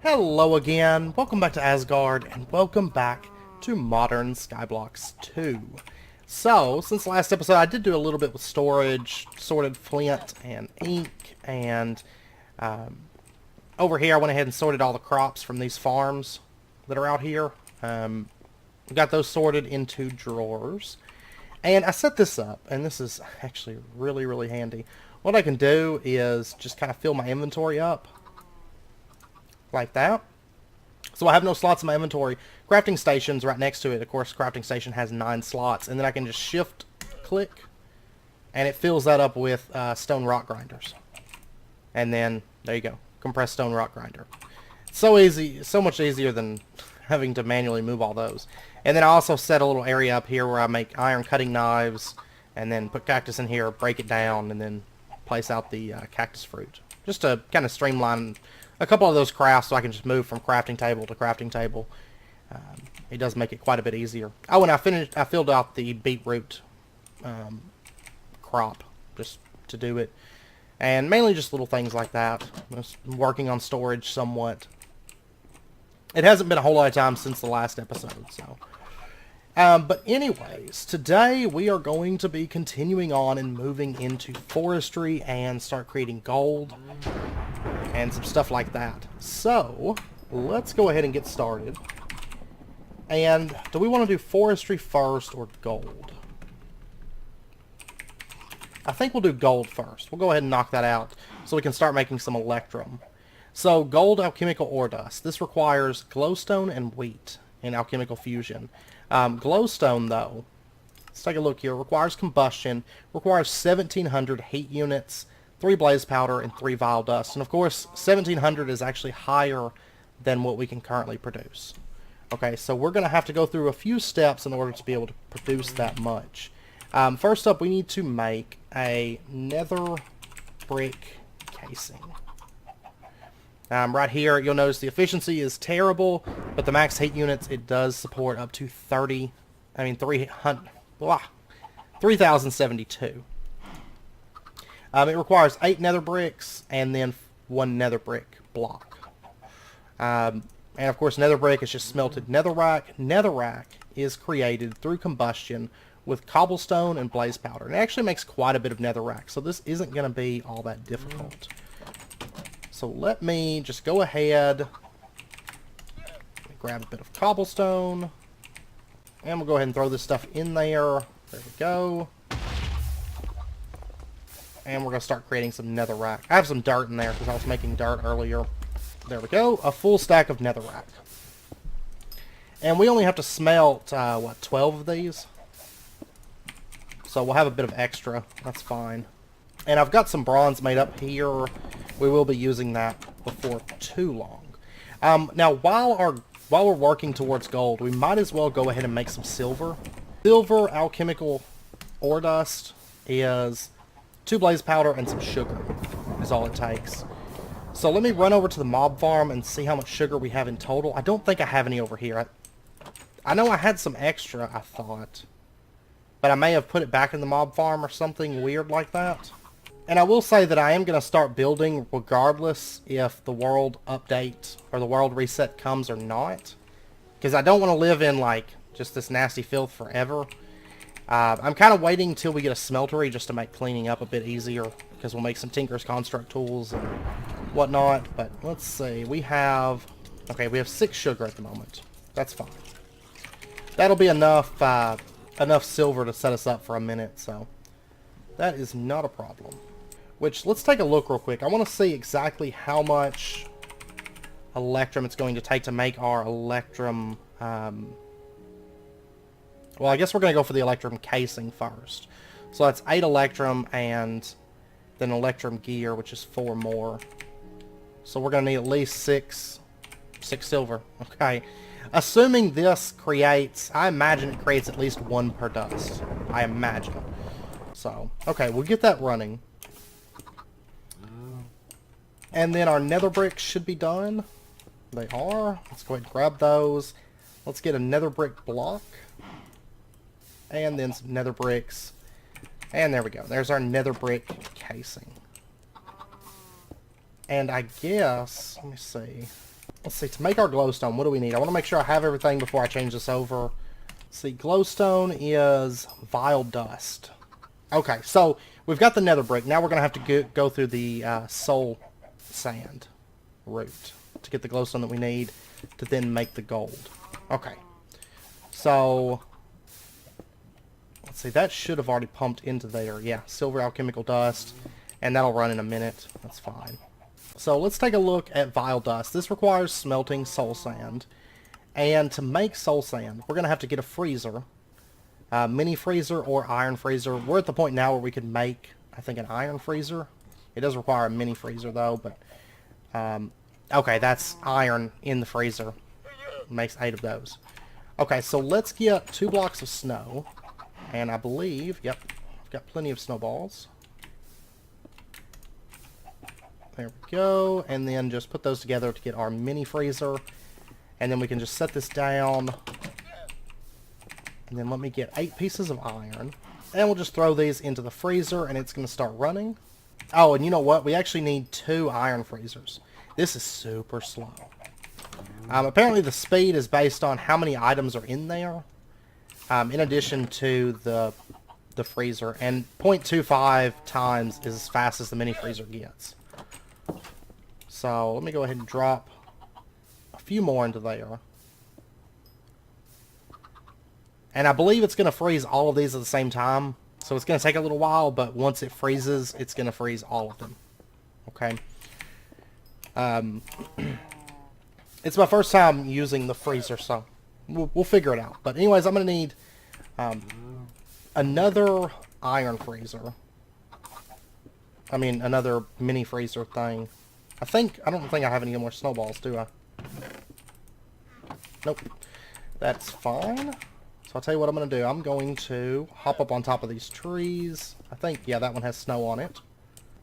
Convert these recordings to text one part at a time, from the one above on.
Hello again, welcome back to Asgard, and welcome back to Modern Skyblocks 2. So, since the last episode, I did do a little bit with storage, sorted flint and ink, and over here I went ahead and sorted all the crops from these farms that are out here. Got those sorted into drawers. And I set this up, and this is actually really handy. What I can do is just kind of fill my inventory up like that. So I have no slots in my inventory. Crafting station's right next to it. Of course, crafting station has 9 slots, and then I can just shift click, and it fills that up with stone rock grinders. And then there you go, compressed stone rock grinder. So easy, so much easier than having to manually move all those. And then I also set a little area up here where I make iron cutting knives, and then put cactus in here, break it down, and then place out the cactus fruit, just to kind of streamline a couple of those crafts so I can just move from crafting table to crafting table. It does make it quite a bit easier. Oh, and I filled out the beetroot crop just to do it. And mainly just little things like that. Just working on storage somewhat. It hasn't been a whole lot of time since the last episode, so. But anyways, today we are going to be continuing on and moving into forestry and start creating gold and some stuff like that. So, let's go ahead and get started. And do we want to do forestry first or gold? I think we'll do gold first. We'll go ahead and knock that out so we can start making some electrum. So, gold alchemical ore dust. This requires glowstone and wheat in alchemical fusion. Glowstone, though, let's take a look here. Requires combustion, requires 1,700 heat units, 3 blaze powder, and 3 vile dust. And of course, 1,700 is actually higher than what we can currently produce. Okay, so we're going to have to go through a few steps in order to be able to produce that much. First up, we need to make a nether brick casing. Right here, you'll notice the efficiency is terrible, but the max heat units, it does support up to 3,072. It requires 8 nether bricks and then 1 nether brick block. And of course, nether brick is just smelted netherrack. Netherrack is created through combustion with cobblestone and blaze powder. And it actually makes quite a bit of netherrack, so this isn't going to be all that difficult. So let me just go ahead, grab a bit of cobblestone, and we'll go ahead and throw this stuff in there. There we go. And we're going to start creating some netherrack. I have some dirt in there because I was making dirt earlier. There we go. A full stack of netherrack. And we only have to smelt, 12 of these? So we'll have a bit of extra. That's fine. And I've got some bronze made up here. We will be using that before too long. Now, while we're working towards gold, we might as well go ahead and make some silver. Silver alchemical ore dust is 2 blaze powder and some sugar is all it takes. So let me run over to the mob farm and see how much sugar we have in total. I don't think I have any over here. I know I had some extra, I thought. But I may have put it back in the mob farm or something weird like that. And I will say that I am going to start building regardless if the world update or the world reset comes or not. Because I don't want to live in, like, just this nasty filth forever. I'm kind of waiting until we get a smeltery just to make cleaning up a bit easier. Because we'll make some Tinker's Construct tools and whatnot. But let's see. We have 6 sugar at the moment. That's fine. That'll be enough silver to set us up for a minute. So that is not a problem. Which, let's take a look real quick. I want to see exactly how much electrum it's going to take to make our electrum. Well, I guess we're going to go for the electrum casing first. So that's 8 electrum and then electrum gear, which is 4 more. So we're going to need at least 6 silver. Okay. Assuming this creates, I imagine it creates at least 1 per dust. I imagine. So, okay, we'll get that running. And then our nether bricks should be done. They are. Let's go ahead and grab those. Let's get a nether brick block. And then some nether bricks. And there we go. There's our nether brick casing. And I guess, let me see. Let's see, to make our glowstone, what do we need? I want to make sure I have everything before I change this over. Let's see, glowstone is vile dust. Okay, so we've got the nether brick. Now we're going to have to go through the soul sand route to get the glowstone that we need to then make the gold. Okay, so let's see, that should have already pumped into there. Yeah, silver alchemical dust, and that'll run in a minute. That's fine. So let's take a look at vile dust. This requires smelting soul sand. And to make soul sand, we're going to have to get a freezer. Mini freezer or iron freezer. We're at the point now where we could make, I think, an iron freezer. It does require a mini freezer though, but okay, that's iron in the freezer. Makes 8 of those. Okay, so let's get 2 blocks of snow. And I believe, yep, I've got plenty of snowballs. There we go, and then just put those together to get our mini freezer. And then we can just set this down. And then let me get 8 pieces of iron. And we'll just throw these into the freezer and it's going to start running. Oh, and you know what? We actually need 2 iron freezers. This is super slow. Apparently the speed is based on how many items are in there. In addition to the freezer. And 0.25 times is as fast as the mini freezer gets. So let me go ahead and drop a few more into there. And I believe it's going to freeze all of these at the same time. So it's going to take a little while, but once it freezes, it's going to freeze all of them. Okay. It's my first time using the freezer, so we'll figure it out. But anyways, I'm going to need another iron freezer. I mean, another mini freezer thing. I don't think I have any more snowballs, do I? Nope. That's fine. So I'll tell you what I'm going to do. I'm going to hop up on top of these trees. I think, yeah, that one has snow on it.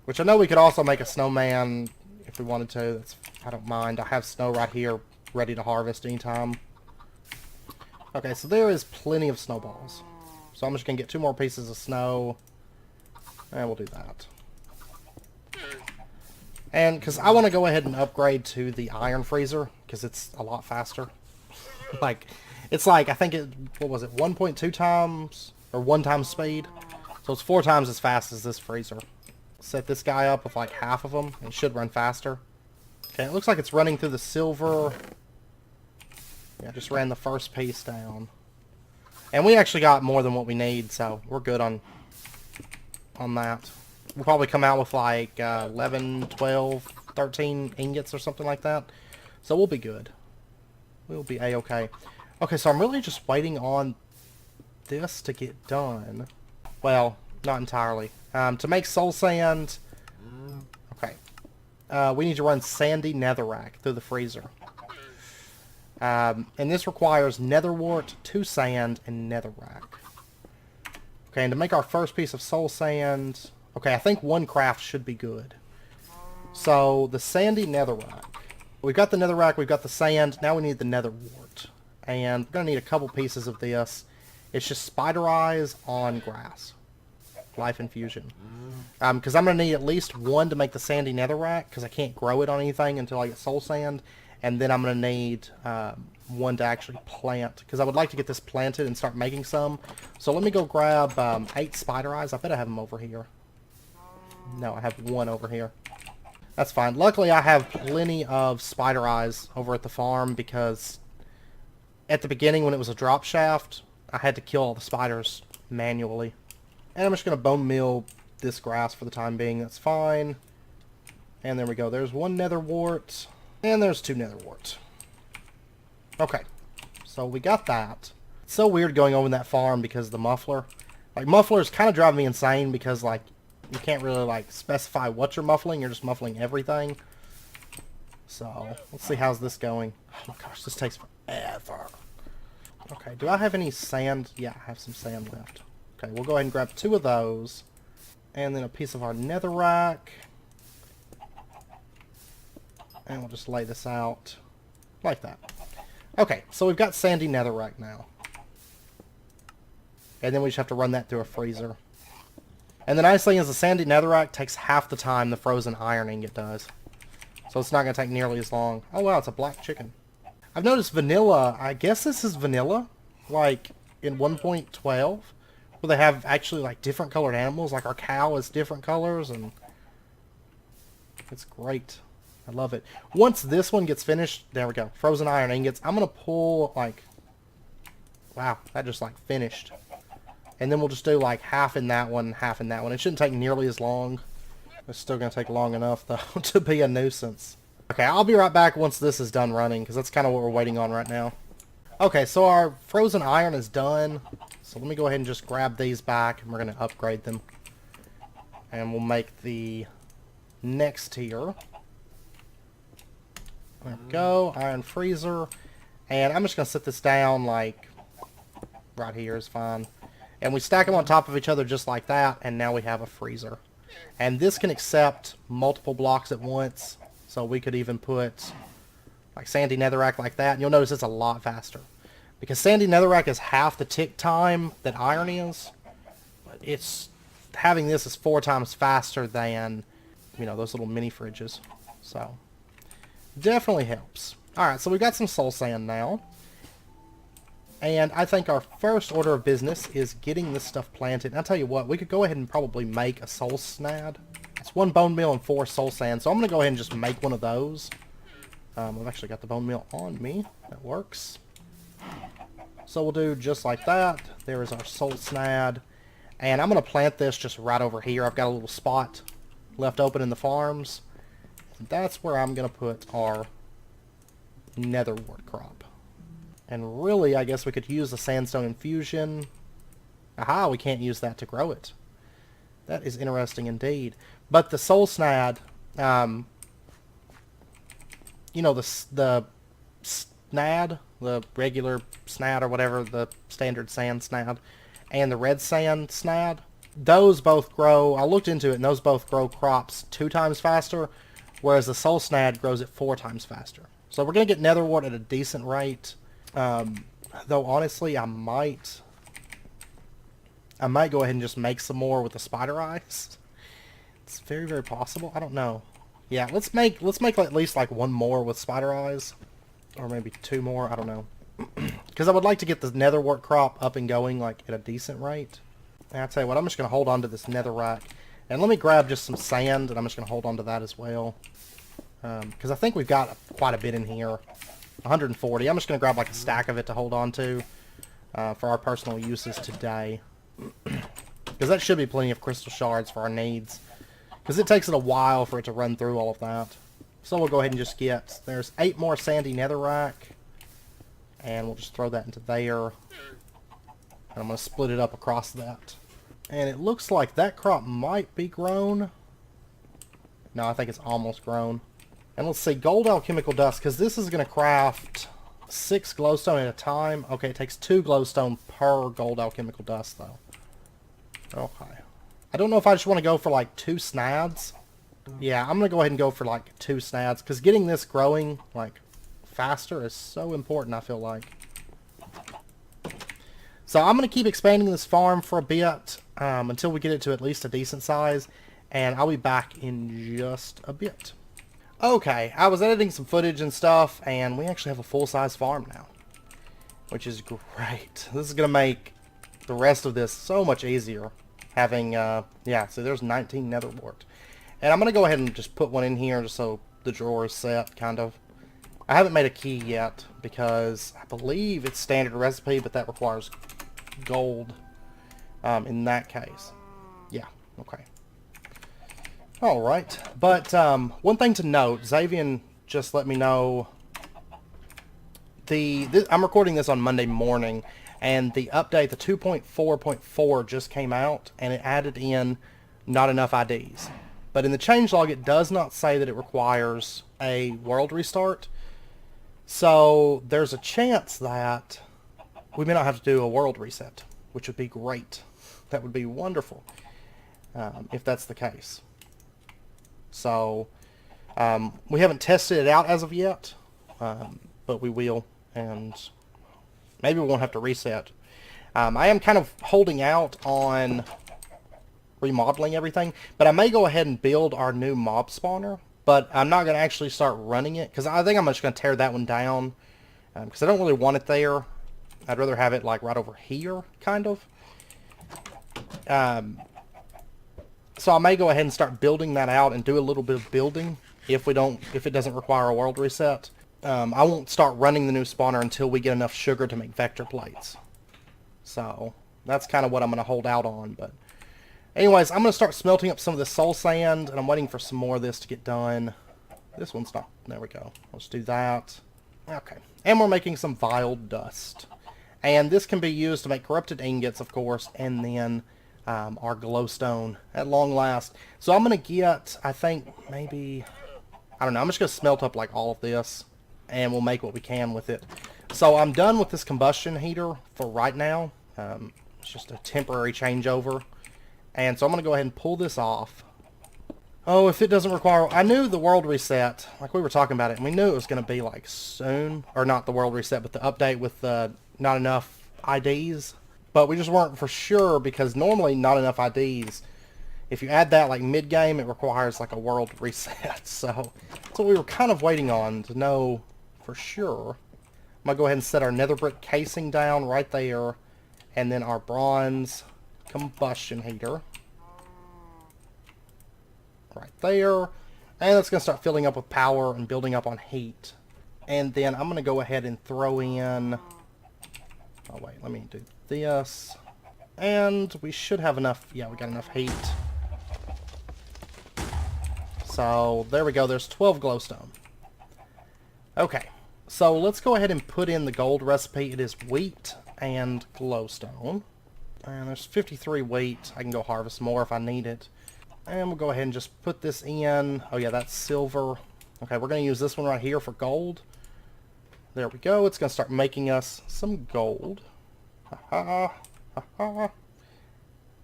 Which I know we could also make a snowman if we wanted to. I don't mind. I have snow right here ready to harvest anytime. Okay, so there is plenty of snowballs. So I'm just going to get 2 more pieces of snow. And we'll do that. And because I want to go ahead and upgrade to the iron freezer, because it's a lot faster. It's like, I think what was it, 1.2 times, or 1 times speed? So it's 4 times as fast as this freezer. Set this guy up with like half of them, and it should run faster. Okay, it looks like it's running through the silver. Yeah, just ran the first piece down. And we actually got more than what we need, so we're good on that. We'll probably come out with like 11, 12, 13 ingots or something like that. So we'll be good. We'll be a-okay. Okay, so I'm really just waiting on this to get done. Well, not entirely. To make soul sand, okay, we need to run sandy netherrack through the freezer. And this requires nether wart, 2 sand, and netherrack. Okay, and to make our first piece of soul sand, okay, I think 1 craft should be good. So, the sandy netherrack. We've got the netherrack, we've got the sand, now we need the nether wart. And we're going to need a couple pieces of this. It's just spider eyes on grass. Life infusion. Because I'm going to need at least 1 to make the sandy netherrack, because I can't grow it on anything until I get soul sand. And then I'm going to need 1 to actually plant, because I would like to get this planted and start making some. So let me go grab 8 spider eyes. I bet I have them over here. No, I have 1 over here. That's fine. Luckily, I have plenty of spider eyes over at the farm, because at the beginning when it was a drop shaft, I had to kill all the spiders manually. And I'm just going to bone meal this grass for the time being. That's fine. And there we go. There's 1 nether wart. And there's 2 nether warts. Okay. So we got that. It's so weird going over that farm because of the muffler. Like, mufflers kind of drive me insane because, like, you can't really, like, specify what you're muffling. You're just muffling everything. So, let's see how's this going. Oh my gosh, this takes forever. Okay, do I have any sand? Yeah, I have some sand left. Okay, we'll go ahead and grab 2 of those. And then a piece of our netherrack. And we'll just lay this out like that. Okay, so we've got sandy netherrack now. And then we just have to run that through a freezer. And the nice thing is the sandy netherrack takes half the time the frozen iron ingot does. So it's not going to take nearly as long. Oh wow, it's a black chicken. I've noticed vanilla, I guess this is vanilla, like in 1.12, where they have actually like different colored animals, like our cow is different colors, and it's great. I love it. Once this one gets finished, there we go, frozen iron ingots, I'm going to pull like, wow, that just like finished. And then we'll just do like half in that one, half in that one. It shouldn't take nearly as long. It's still going to take long enough, though, to be a nuisance. Okay, I'll be right back once this is done running, because that's kind of what we're waiting on right now. Okay, so our frozen iron is done. So let me go ahead and just grab these back, and we're going to upgrade them. And we'll make the next tier. There we go, iron freezer. And I'm just going to set this down, like, right here is fine. And we stack them on top of each other just like that, and now we have a freezer. And this can accept multiple blocks at once, so we could even put like sandy netherrack like that, and you'll notice it's a lot faster. Because sandy netherrack is half the tick time that iron is, but it's having this is 4 times faster than, you know, those little mini fridges. So definitely helps. Alright, so we've got some soul sand now. And I think our first order of business is getting this stuff planted. And I'll tell you what, we could go ahead and probably make a soul snad. It's 1 bone meal and 4 soul sand, so I'm going to go ahead and just make one of those. I've actually got the bone meal on me. That works. So we'll do just like that. There is our soul snad. And I'm going to plant this just right over here. I've got a little spot left open in the farms. And that's where I'm going to put our nether wart crop. And really, I guess we could use the sandstone infusion. Aha, we can't use that to grow it. That is interesting indeed. But the soul snad, you know, the snad, the regular snad or whatever, the standard sand snad, and the red sand snad, those both grow, I looked into it, and those both grow crops 2 times faster, whereas the soul snad grows it 4 times faster. So we're going to get nether wart at a decent rate. Though honestly, I might go ahead and just make some more with the spider eyes. It's very, very possible. I don't know. Yeah, let's make at least like 1 more with spider eyes, or maybe 2 more. I don't know, because I would like to get the nether wart crop up and going like at a decent rate. And I'll tell you what, I'm just gonna hold on to this netherrack, and let me grab just some sand, and I'm just gonna hold on to that as well, because I think we've got quite a bit in here. 140. I'm just going to grab like a stack of it to hold on to for our personal uses today. Because that should be plenty of crystal shards for our needs. Because it takes it a while for it to run through all of that. So we'll go ahead and just get... There's 8 more sandy netherrack. And we'll just throw that into there. And I'm going to split it up across that. And it looks like that crop might be grown. No, I think it's almost grown. And let's see, gold alchemical dust, because this is going to craft 6 glowstone at a time. Okay, it takes 2 glowstone per gold alchemical dust, though. Okay. I don't know if I just want to go for, like, 2 snads. Yeah, I'm going to go ahead and go for, like, 2 snads, because getting this growing, like, faster is so important, I feel like. So I'm going to keep expanding this farm for a bit, until we get it to at least a decent size, and I'll be back in just a bit. Okay, I was editing some footage and stuff, and we actually have a full-size farm now, which is great. This is going to make the rest of this so much easier, having, yeah, so there's 19 nether wart. And I'm going to go ahead and just put one in here just so the drawer is set, kind of. I haven't made a key yet, because I believe it's standard recipe, but that requires gold in that case. Yeah, okay. Alright, but one thing to note, Xavian just let me know I'm recording this on Monday morning, and the update, the 2.4.4 just came out, and it added in not enough IDs. But in the changelog, it does not say that it requires a world restart, so there's a chance that we may not have to do a world reset, which would be great. That would be wonderful, if that's the case. So, we haven't tested it out as of yet, but we will, and maybe we won't have to reset. I am kind of holding out on remodeling everything, but I may go ahead and build our new mob spawner, But I'm not going to actually start running it, because I think I'm just going to tear that one down, because I don't really want it there. I'd rather have it like right over here, kind of. So I may go ahead and start building that out and do a little bit of building if it doesn't require a world reset. I won't start running the new spawner until we get enough sugar to make vector plates. So that's kind of what I'm going to hold out on. But anyways, I'm going to start smelting up some of the soul sand, and I'm waiting for some more of this to get done. This one's not. There we go. Let's do that. Okay. And we're making some vile dust. And this can be used to make corrupted ingots, of course, and then our glowstone at long last. So I'm going to get, I think, maybe, I don't know, I'm just going to smelt up like all of this, and we'll make what we can with it. So I'm done with this combustion heater for right now. It's just a temporary changeover. And so I'm going to go ahead and pull this off. Oh, if it doesn't require... I knew the world reset, like we were talking about it, and we knew it was going to be like soon. Or not the world reset, but the update with not enough IDs. But we just weren't for sure, because normally not enough IDs, if you add that like mid-game, it requires like a world reset. So that's what we were kind of waiting on to know for sure. I'm going to go ahead and set our nether brick casing down right there. And then our bronze combustion heater right there. And it's going to start filling up with power and building up on heat. And then I'm going to go ahead and throw in... Oh, wait, let me do this. And we should have enough... Yeah, we got enough heat. So, there we go. There's 12 glowstone. Okay. So, let's go ahead and put in the gold recipe. It is wheat and glowstone. And there's 53 wheat. I can go harvest more if I need it. And we'll go ahead and just put this in. Oh, yeah, that's silver. Okay, we're going to use this one right here for gold. There we go. It's going to start making us some gold. Ha-ha. Ha-ha.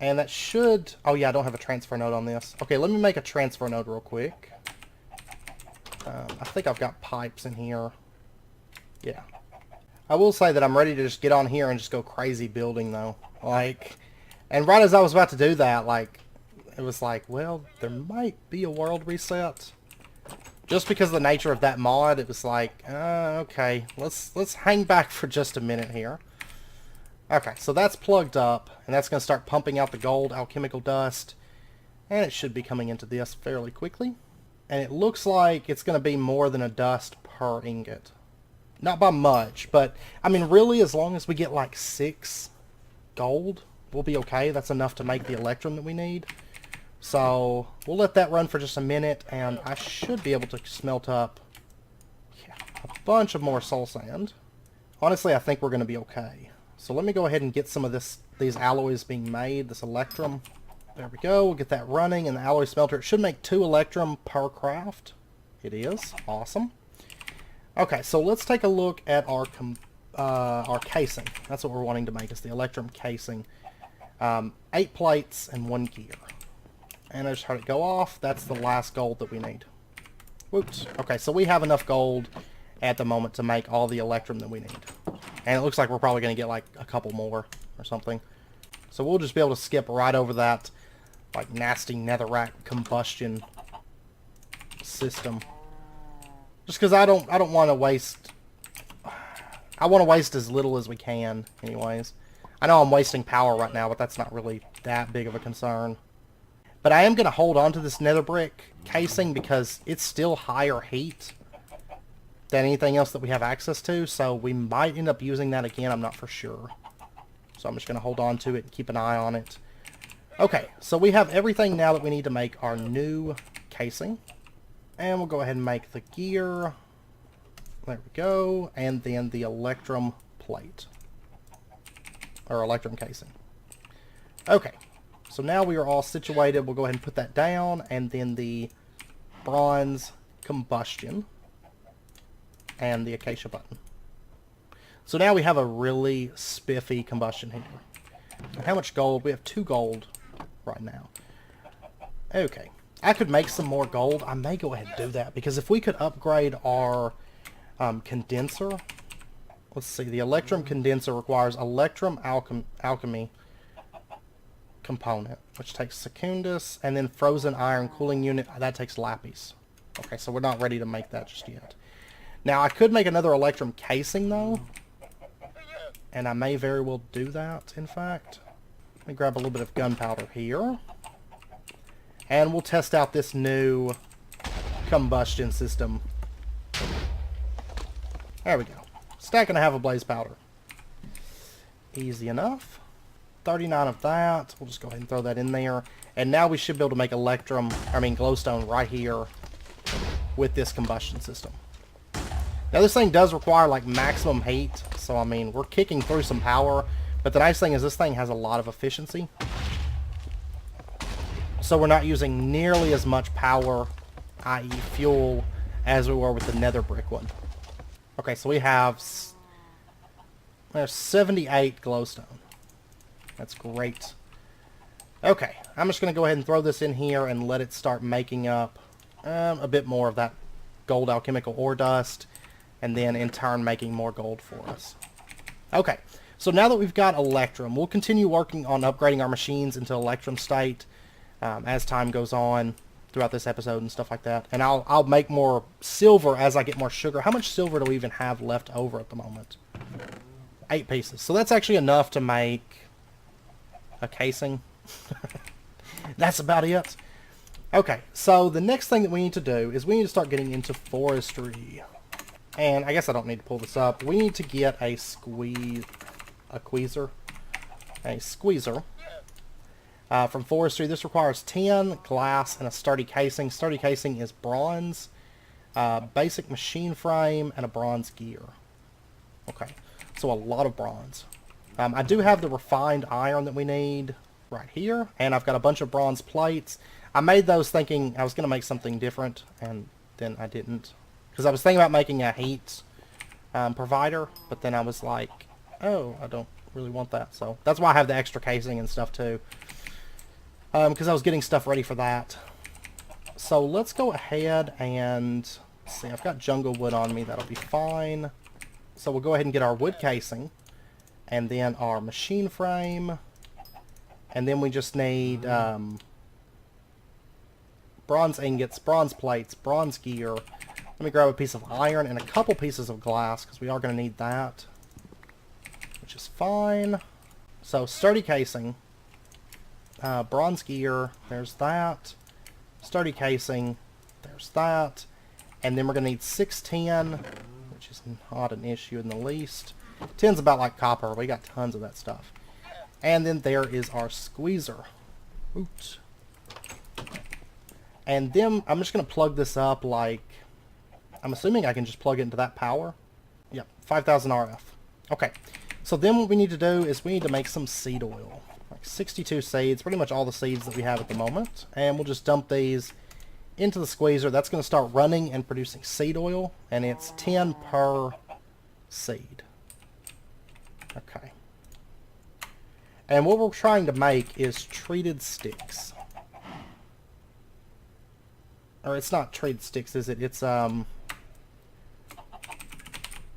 And that should... Oh, yeah, I don't have a transfer node on this. Okay, let me make a transfer node real quick. I think I've got pipes in here. Yeah. I will say that I'm ready to just get on here and just go crazy building, though. Like... And right as I was about to do that, like... It was like, well, there might be a world reset. Just because of the nature of that mod, it was like, okay, let's hang back for just a minute here. Okay, so that's plugged up, and that's going to start pumping out the gold alchemical dust, and it should be coming into this fairly quickly. And it looks like it's going to be more than a dust per ingot. Not by much, but, I mean, really, as long as we get like 6 gold, we'll be okay. That's enough to make the electrum that we need. So, we'll let that run for just a minute, and I should be able to smelt up a bunch of more soul sand. Honestly, I think we're going to be okay. So let me go ahead and get some of these alloys being made, this electrum. There we go, we'll get that running, and the alloy smelter, it should make 2 electrum per craft. It is. Awesome. Okay, so let's take a look at our casing. That's what we're wanting to make, is the electrum casing. 8 plates and 1 gear. And I just heard it go off. That's the last gold that we need. Whoops. Okay, so we have enough gold at the moment to make all the electrum that we need. And it looks like we're probably going to get like a couple more or something. So we'll just be able to skip right over that like nasty netherrack combustion system. Just because I don't want to waste... I want to waste as little as we can anyways. I know I'm wasting power right now, but that's not really that big of a concern. But I am going to hold on to this nether brick casing because it's still higher heat than anything else that we have access to. So we might end up using that again. I'm not for sure. So I'm just going to hold on to it and keep an eye on it. Okay, so we have everything now that we need to make our new casing. And we'll go ahead and make the gear. There we go. And then the electrum plate. Or electrum casing. Okay. So now we are all situated. We'll go ahead and put that down. And then the bronze combustion. And the acacia button. So now we have a really spiffy combustion heater. And how much gold? We have 2 gold right now. Okay. I could make some more gold. I may go ahead and do that. Because if we could upgrade our condenser. Let's see. The electrum condenser requires electrum alchemy component, which takes secundus, and then frozen iron cooling unit, that takes lapis. Okay, so we're not ready to make that just yet. Now, I could make another electrum casing, though. And I may very well do that, in fact. Let me grab a little bit of gunpowder here. And we'll test out this new combustion system. There we go. Stack and a half of blaze powder. Easy enough. 39 of that. We'll just go ahead and throw that in there. And now we should be able to make glowstone right here with this combustion system. Now this thing does require like maximum heat. So I mean, we're kicking through some power. But the nice thing is this thing has a lot of efficiency. So we're not using nearly as much power, i.e. fuel, as we were with the nether brick one. Okay, so we have... There's 78 glowstone. That's great. Okay, I'm just going to go ahead and throw this in here and let it start making up a bit more of that gold alchemical ore dust. And then in turn making more gold for us. Okay, so now that we've got electrum, we'll continue working on upgrading our machines into electrum state as time goes on throughout this episode and stuff like that. And I'll make more silver as I get more sugar. How much silver do we even have left over at the moment? 8 pieces. So that's actually enough to make a casing. That's about it. Okay, so the next thing that we need to do is we need to start getting into forestry. And I guess I don't need to pull this up. We need to get a squeezer. From forestry. This requires 10 glass and a sturdy casing. Sturdy casing is bronze, basic machine frame, and a bronze gear. Okay, so a lot of bronze. I do have the refined iron that we need right here, and I've got a bunch of bronze plates. I made those thinking I was going to make something different, and then I didn't. Because I was thinking about making a heat provider, but then I was like, oh, I don't really want that. So that's why I have the extra casing and stuff too. Because I was getting stuff ready for that. So let's go ahead and see. I've got jungle wood on me. That'll be fine. So we'll go ahead and get our wood casing. And then our machine frame. And then we just need bronze ingots, bronze plates, bronze gear. Let me grab a piece of iron and a couple pieces of glass, because we are going to need that. Which is fine. So, sturdy casing. Bronze gear. There's that. Sturdy casing. There's that. And then we're going to need 610, which is not an issue in the least. Tin's about like copper. We got tons of that stuff. And then there is our squeezer. Oops. And then I'm just going to plug this up like... I'm assuming I can just plug it into that power. Yep, 5,000 RF. Okay, so then what we need to do is we need to make some seed oil. Like 62 seeds, pretty much all the seeds that we have at the moment. And we'll just dump these into the squeezer. That's going to start running and producing seed oil. And it's 10 per seed. Okay. And what we're trying to make is treated sticks. Or it's not treated sticks, is it? It's,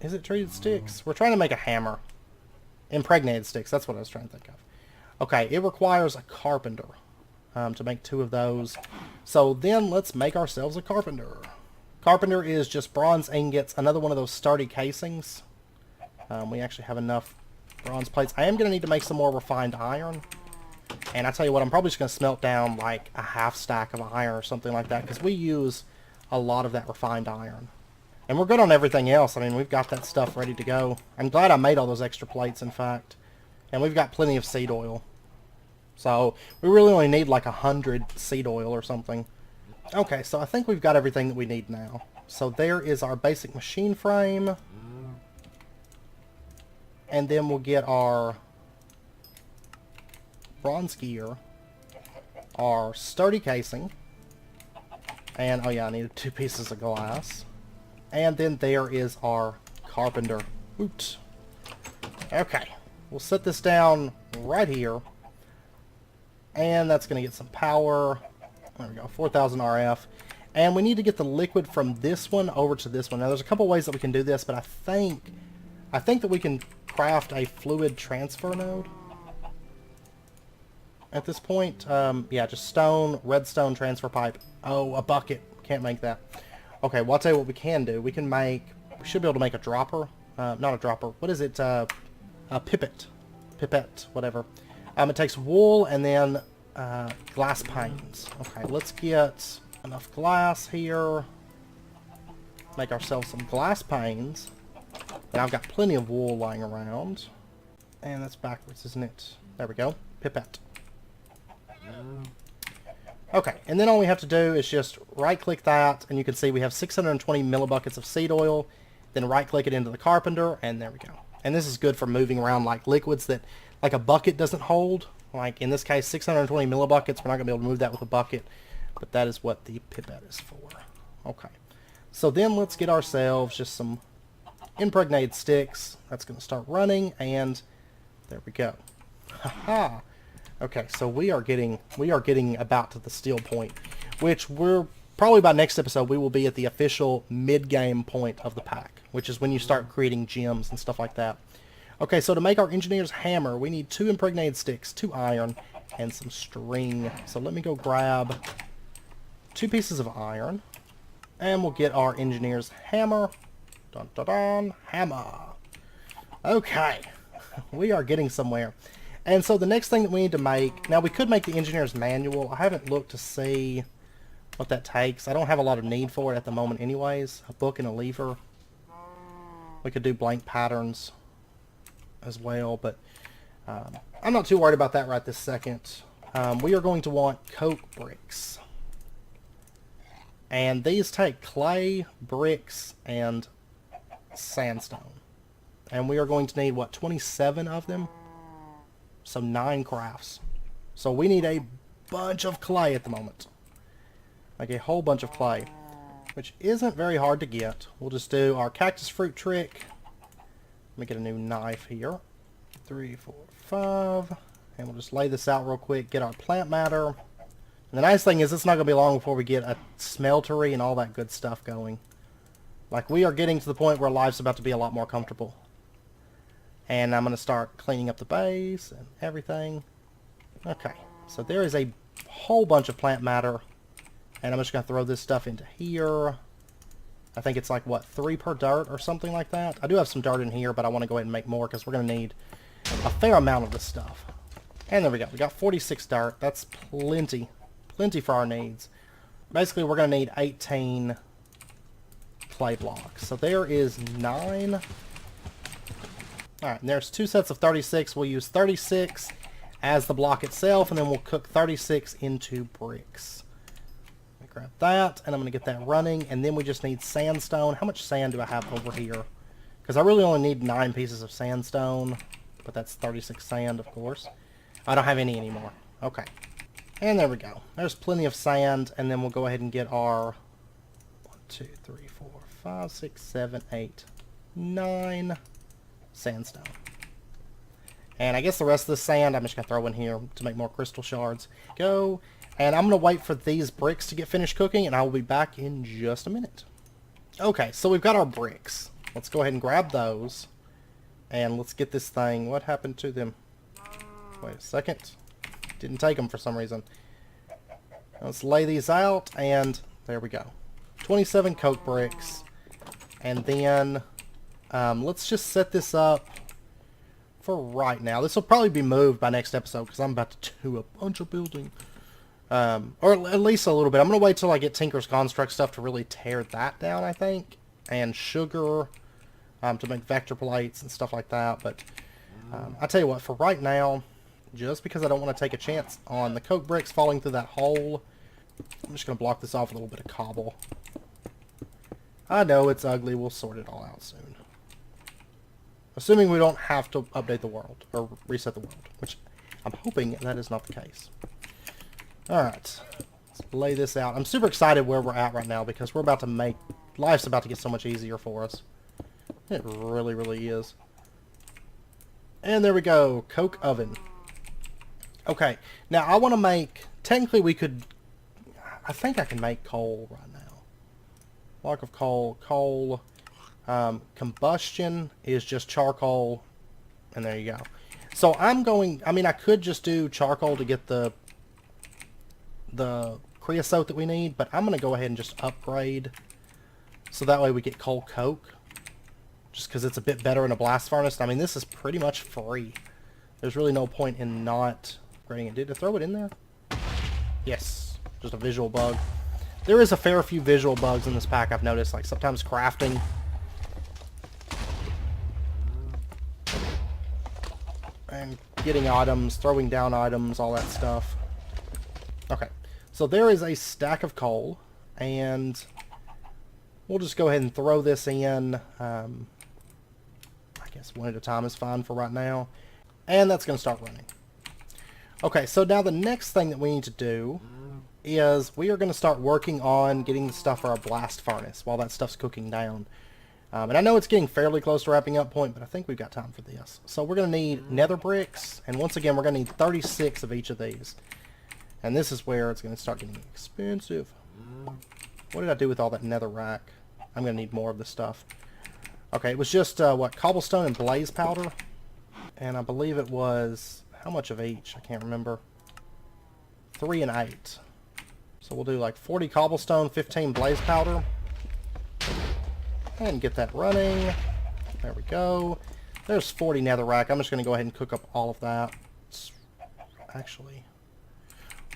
Is it treated sticks? We're trying to make a hammer. Impregnated sticks, that's what I was trying to think of. Okay, it requires a carpenter to make 2 of those. So then let's make ourselves a carpenter. Carpenter is just bronze ingots, another one of those sturdy casings. We actually have enough bronze plates. I am going to need to make some more refined iron. And I tell you what, I'm probably just going to smelt down like a half stack of iron or something like that, because we use a lot of that refined iron. And we're good on everything else. I mean, we've got that stuff ready to go. I'm glad I made all those extra plates, in fact. And we've got plenty of seed oil. So, we really only need like 100 seed oil or something. Okay, so I think we've got everything that we need now. So there is our basic machine frame. And then we'll get our bronze gear, our sturdy casing, and oh yeah, I needed 2 pieces of glass. And then there is our carpenter. Oops. Okay, we'll set this down right here, and that's going to get some power. There we go, 4,000 RF. And we need to get the liquid from this one over to this one. Now there's a couple ways that we can do this, but I think that we can craft a fluid transfer node at this point. Yeah, just stone, redstone transfer pipe. Oh, a bucket. Can't make that. Okay, well, I'll tell you what we can do. We should be able to make a dropper. Not a dropper. What is it? A pipette. Pipette, whatever. It takes wool and then glass panes. Okay, let's get enough glass here. Make ourselves some glass panes. And I've got plenty of wool lying around. And that's backwards, isn't it? There we go. Pipette. Okay, and then all we have to do is just right-click that, and you can see we have 620 millibuckets of seed oil. Then right-click it into the carpenter, and there we go. And this is good for moving around like liquids that like a bucket doesn't hold. Like in this case, 620 millibuckets. We're not going to be able to move that with a bucket, but that is what the pipette is for. Okay, so then let's get ourselves just some impregnated sticks. That's going to start running, and there we go. Haha. Okay, so we are getting about to the steel point, which we're probably by next episode we will be at the official mid-game point of the pack, which is when you start creating gems and stuff like that. Okay, so to make our engineer's hammer, we need 2 impregnated sticks, 2 iron, and some string. So let me go grab 2 pieces of iron, and we'll get our engineer's hammer. Dun dun dun, hammer. Okay, we are getting somewhere. And so the next thing that we need to make, now we could make the engineer's manual. I haven't looked to see what that takes. I don't have a lot of need for it at the moment anyways. A book and a lever. We could do blank patterns as well, but I'm not too worried about that right this second. We are going to want coke bricks. And these take clay, bricks, and sandstone. And we are going to need, what, 27 of them? So 9 crafts. So we need a bunch of clay at the moment. Like a whole bunch of clay. Which isn't very hard to get. We'll just do our cactus fruit trick. Let me get a new knife here. 3, 4, 5. And we'll just lay this out real quick. Get our plant matter. And the nice thing is it's not going to be long before we get a smeltery and all that good stuff going. Like we are getting to the point where life's about to be a lot more comfortable. And I'm going to start cleaning up the base and everything. Okay, so there is a whole bunch of plant matter. And I'm just going to throw this stuff into here. I think it's like, what, 3 per dirt or something like that? I do have some dirt in here, but I want to go ahead and make more because we're going to need a fair amount of this stuff. And there we go. We got 46 dirt. That's plenty. Plenty for our needs. Basically, we're going to need 18 clay blocks. So there is 9... Alright, and there's 2 sets of 36. We'll use 36 as the block itself, and then we'll cook 36 into bricks. Let me grab that, and I'm going to get that running, and then we just need sandstone. How much sand do I have over here? Because I really only need 9 pieces of sandstone, but that's 36 sand, of course. I don't have any anymore. Okay. And there we go. There's plenty of sand, and then we'll go ahead and get our 1, 2, 3, 4, 5, 6, 7, 8, 9... sandstone. And I guess the rest of the sand I'm just going to throw in here to make more crystal shards. Go. And I'm going to wait for these bricks to get finished cooking, and I will be back in just a minute. Okay, so we've got our bricks. Let's go ahead and grab those. And let's get this thing. What happened to them? Wait a second. Didn't take them for some reason. Let's lay these out, and there we go. 27 coke bricks. And then... let's just set this up for right now. This will probably be moved by next episode because I'm about to do a bunch of building. Or at least a little bit. I'm going to wait till I get Tinker's Construct stuff to really tear that down, I think. And sugar to make vector plates and stuff like that. But I tell you what, for right now, just because I don't want to take a chance on the coke bricks falling through that hole, I'm just going to block this off with a little bit of cobble. I know it's ugly. We'll sort it all out soon. Assuming we don't have to update the world, or reset the world, which I'm hoping that is not the case. Alright, let's lay this out. I'm super excited where we're at right now, because we're about to make... life's about to get so much easier for us. It really, really is. And there we go, coke oven. Okay, now I want to make... technically we could... I think I can make coal right now. Block of coal, coal... combustion is just charcoal, and there you go. So I'm going, I mean, I could just do charcoal to get the creosote that we need, but I'm going to go ahead and just upgrade. So that way we get coal coke. Just because it's a bit better in a blast furnace. I mean, this is pretty much free. There's really no point in not upgrading it. Did it throw it in there? Yes. Just a visual bug. There is a fair few visual bugs in this pack, I've noticed. Like, sometimes crafting. And getting items, throwing down items, all that stuff. Okay. So there is a stack of coal. And we'll just go ahead and throw this in. I guess one at a time is fine for right now. And that's going to start running. Okay, so now the next thing that we need to do is we are going to start working on getting the stuff for our blast furnace while that stuff's cooking down. And I know it's getting fairly close to wrapping up point, but I think we've got time for this. So we're going to need nether bricks, and once again we're going to need 36 of each of these. And this is where it's going to start getting expensive. What did I do with all that nether rack? I'm going to need more of this stuff. Okay, it was just, what, cobblestone and blaze powder? And I believe it was, how much of each? I can't remember. 3 and 8. So we'll do like 40 cobblestone, 15 blaze powder. And get that running. There we go. There's 40 netherrack. I'm just going to go ahead and cook up all of that. Actually,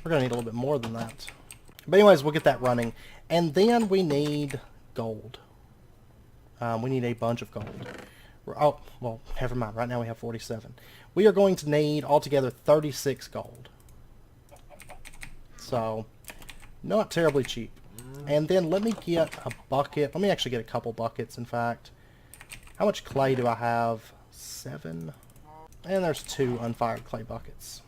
we're going to need a little bit more than that. But anyways, we'll get that running. And then we need gold. We need a bunch of gold. Oh, well, never mind. Right now we have 47. We are going to need altogether 36 gold. So, not terribly cheap. And then let me get a bucket. Let me actually get a couple buckets, in fact. How much clay do I have? 7. And there's 2 unfired clay buckets.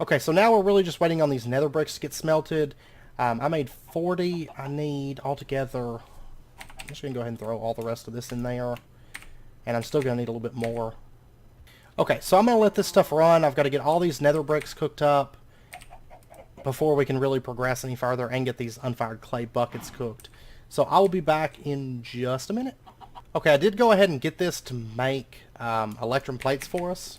Okay, so now we're really just waiting on these nether bricks to get smelted. I made 40. I need altogether... I'm just going to go ahead and throw all the rest of this in there. And I'm still going to need a little bit more. Okay, so I'm going to let this stuff run. I've got to get all these nether bricks cooked up before we can really progress any further and get these unfired clay buckets cooked. So I will be back in just a minute. Okay, I did go ahead and get this to make electrum plates for us,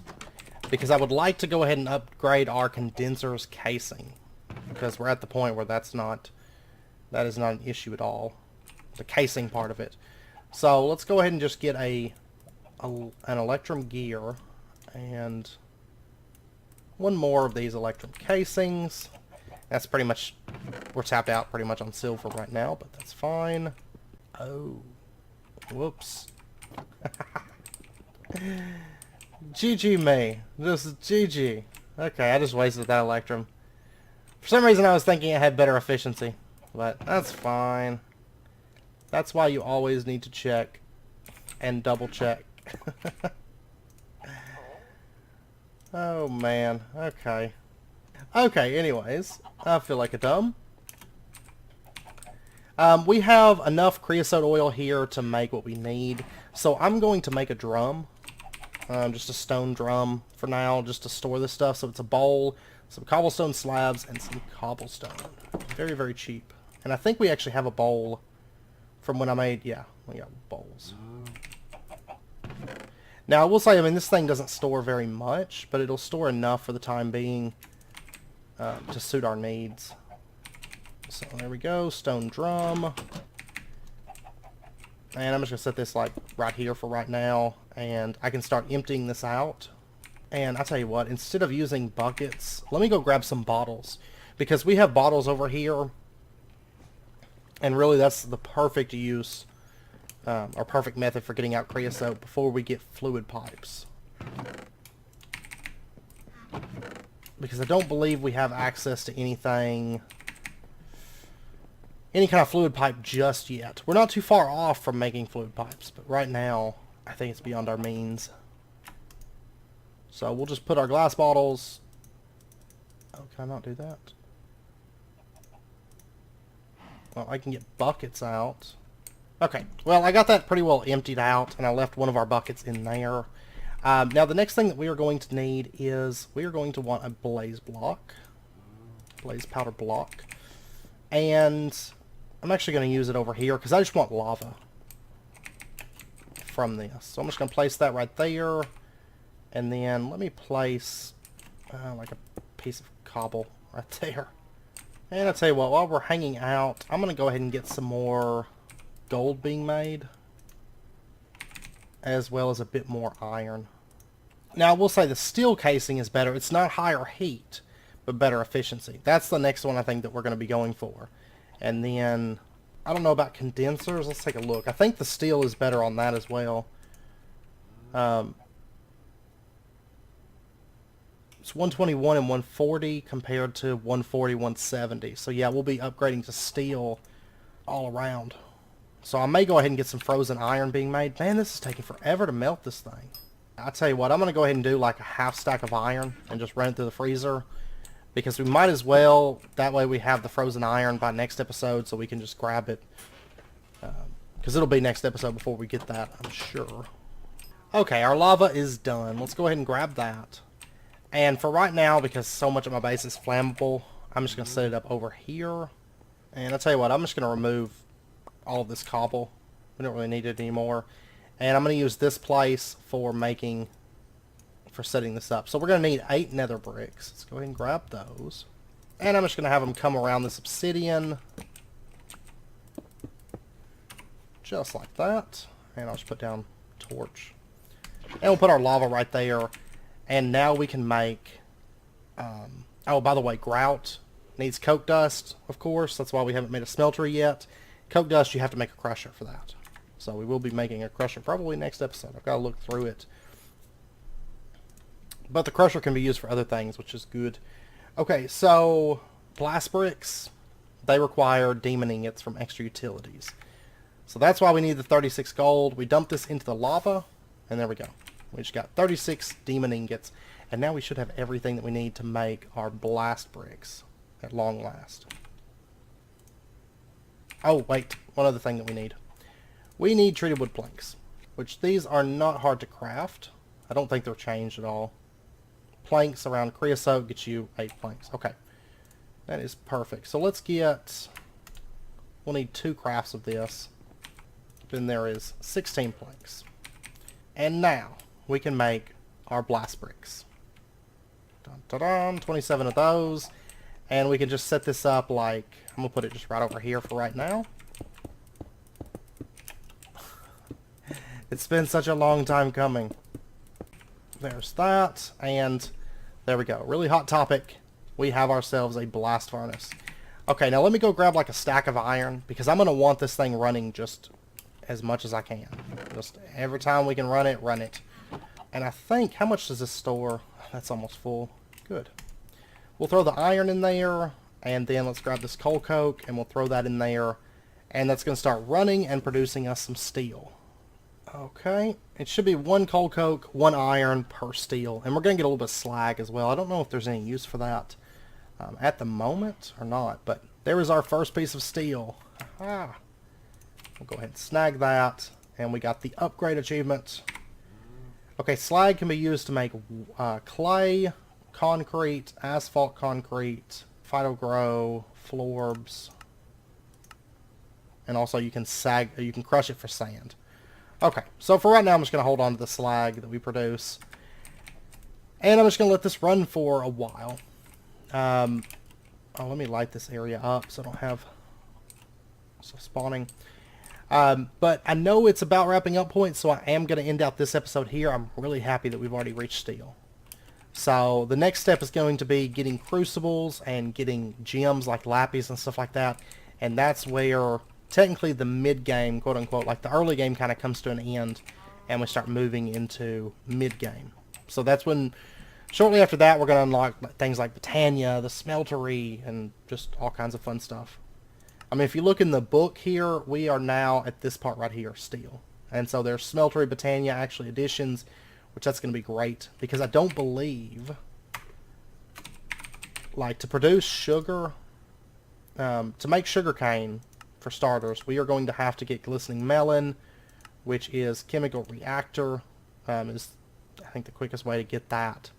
because I would like to go ahead and upgrade our condenser's casing, because we're at the point where that is not an issue at all, the casing part of it. So let's go ahead and just get an electrum gear and one more of these electrum casings. That's pretty much, we're tapped out pretty much on silver right now, but that's fine. Oh, whoops. GG me. This is GG. Okay, I just wasted that electrum. For some reason I was thinking it had better efficiency, but that's fine. That's why you always need to check and double check. Oh man, okay. Okay, anyways, I feel like a dumb. We have enough creosote oil here to make what we need, so I'm going to make a drum. Just a stone drum for now, just to store this stuff. So it's a bowl, some cobblestone slabs, and some cobblestone. Very, very cheap. And I think we actually have a bowl from when I made, yeah, we got bowls. Now, I will say, I mean, this thing doesn't store very much, but it'll store enough for the time being to suit our needs. So there we go, stone drum. And I'm just going to set this like right here for right now, and I can start emptying this out. And I'll tell you what, instead of using buckets, let me go grab some bottles, because we have bottles over here, and really that's the perfect use, or perfect method for getting out creosote before we get fluid pipes. Because I don't believe we have access to anything, any kind of fluid pipe just yet. We're not too far off from making fluid pipes, but right now I think it's beyond our means. So we'll just put our glass bottles... Oh, can I not do that? Well, I can get buckets out. Okay, well, I got that pretty well emptied out, and I left one of our buckets in there. Now, the next thing that we are going to need is we are going to want a blaze block. Blaze powder block. And I'm actually going to use it over here, because I just want lava from this. So I'm just going to place that right there. And then let me place like a piece of cobble right there. And I'll tell you what, while we're hanging out, I'm going to go ahead and get some more gold being made, as well as a bit more iron. Now, I will say the steel casing is better. It's not higher heat, but better efficiency. That's the next one I think that we're going to be going for. And then, I don't know about condensers. Let's take a look. I think the steel is better on that as well. It's 121 and 140 compared to 140, 170. So yeah, we'll be upgrading to steel all around. So I may go ahead and get some frozen iron being made. Man, this is taking forever to melt this thing. I'll tell you what, I'm going to go ahead and do like a half stack of iron and just run it through the freezer. Because we might as well, that way we have the frozen iron by next episode so we can just grab it. Because it'll be next episode before we get that, I'm sure. Okay, our lava is done. Let's go ahead and grab that. And for right now, because so much of my base is flammable, I'm just going to set it up over here. And I'll tell you what, I'm just going to remove all of this cobble. We don't really need it anymore. And I'm going to use this place for setting this up. So we're going to need 8 nether bricks. Let's go ahead and grab those. And I'm just going to have them come around this obsidian. Just like that. And I'll just put down torch. And we'll put our lava right there. And now we can make... oh, by the way, grout needs coke dust, of course. That's why we haven't made a smelter yet. Coke dust, you have to make a crusher for that. So we will be making a crusher probably next episode. I've got to look through it. But the crusher can be used for other things, which is good. Okay, so blast bricks, they require demon ingots from extra utilities. So that's why we need the 36 gold. We dump this into the lava, and there we go. We just got 36 demon ingots. And now we should have everything that we need to make our blast bricks at long last. Oh, wait. One other thing that we need. We need treated wood planks, which these are not hard to craft. I don't think they're changed at all. Planks around creosote gets you 8 planks. Okay. That is perfect. So let's get... We'll need 2 crafts of this. Then there is 16 planks. And now we can make our blast bricks. Dun, dun, dun, 27 of those. And we can just set this up like... I'm going to put it just right over here for right now. It's been such a long time coming. There's that. And there we go. Really hot topic. We have ourselves a blast furnace. Okay, now let me go grab like a stack of iron. Because I'm going to want this thing running just as much as I can. Just every time we can run it, run it. And I think... How much does this store? That's almost full. Good. We'll throw the iron in there. And then let's grab this coal coke. And we'll throw that in there. And that's going to start running and producing us some steel. Okay, it should be 1 coal coke, 1 iron per steel. And we're going to get a little bit of slag as well. I don't know if there's any use for that at the moment or not. But there is our first piece of steel. Aha. We'll go ahead and snag that. And we got the upgrade achievement. Okay, slag can be used to make clay, concrete, asphalt concrete, phytogrow, florbs. And also you can crush it for sand. Okay, so for right now I'm just going to hold on to the slag that we produce. And I'm just going to let this run for a while. Oh, let me light this area up so I don't have stuff spawning. But I know it's about wrapping up point, so I am going to end out this episode here. I'm really happy that we've already reached steel. So the next step is going to be getting crucibles and getting gems like lapis and stuff like that. And that's where... technically the mid-game, quote-unquote, like the early game kind of comes to an end and we start moving into mid-game. So that's when, shortly after that, we're going to unlock things like Britannia, the smeltery, and just all kinds of fun stuff. I mean, if you look in the book here, we are now at this part right here, steel. And so there's smeltery, Britannia, actually additions, which that's going to be great. Because I don't believe, like, to produce sugar, to make sugar cane, for starters, we are going to have to get glistening melon, which is chemical reactor, is I think the quickest way to get that,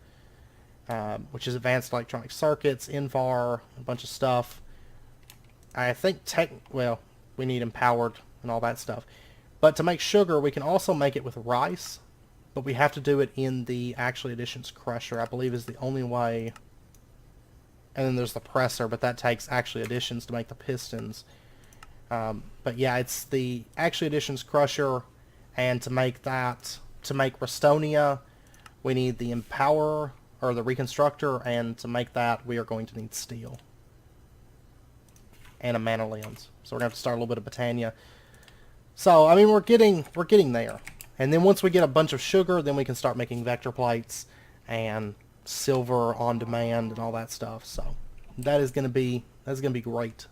which is advanced electronic circuits, Invar, a bunch of stuff. I think well, we need empowered and all that stuff. But to make sugar, we can also make it with rice, but we have to do it in the actual additions crusher, I believe is the only way. And then there's the presser, but that takes actually additions to make the pistons. But yeah, it's the actually additions crusher, and to make Restonia, we need the Empower, or the Reconstructor, and to make that, we are going to need steel. And a mana lens. So we're going to have to start a little bit of Botania. So, I mean, we're getting there. And then once we get a bunch of sugar, then we can start making vector plates and silver on demand and all that stuff. So that's gonna be great.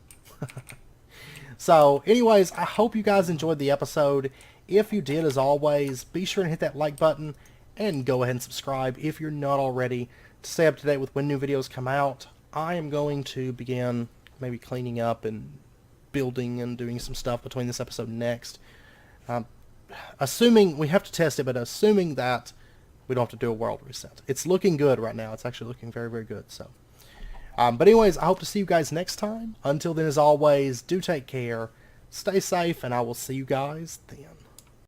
So anyways, I hope you guys enjoyed the episode. If you did, as always, be sure to hit that like button and go ahead and subscribe if you're not already to stay up to date with when new videos come out. I am going to begin maybe cleaning up and building and doing some stuff between this episode and next. Assuming, we have to test it, but assuming that we don't have to do a world reset. It's looking good right now. It's actually looking very, very good. So, but anyways, I hope to see you guys next time. Until then, as always, do take care, stay safe, and I will see you guys then.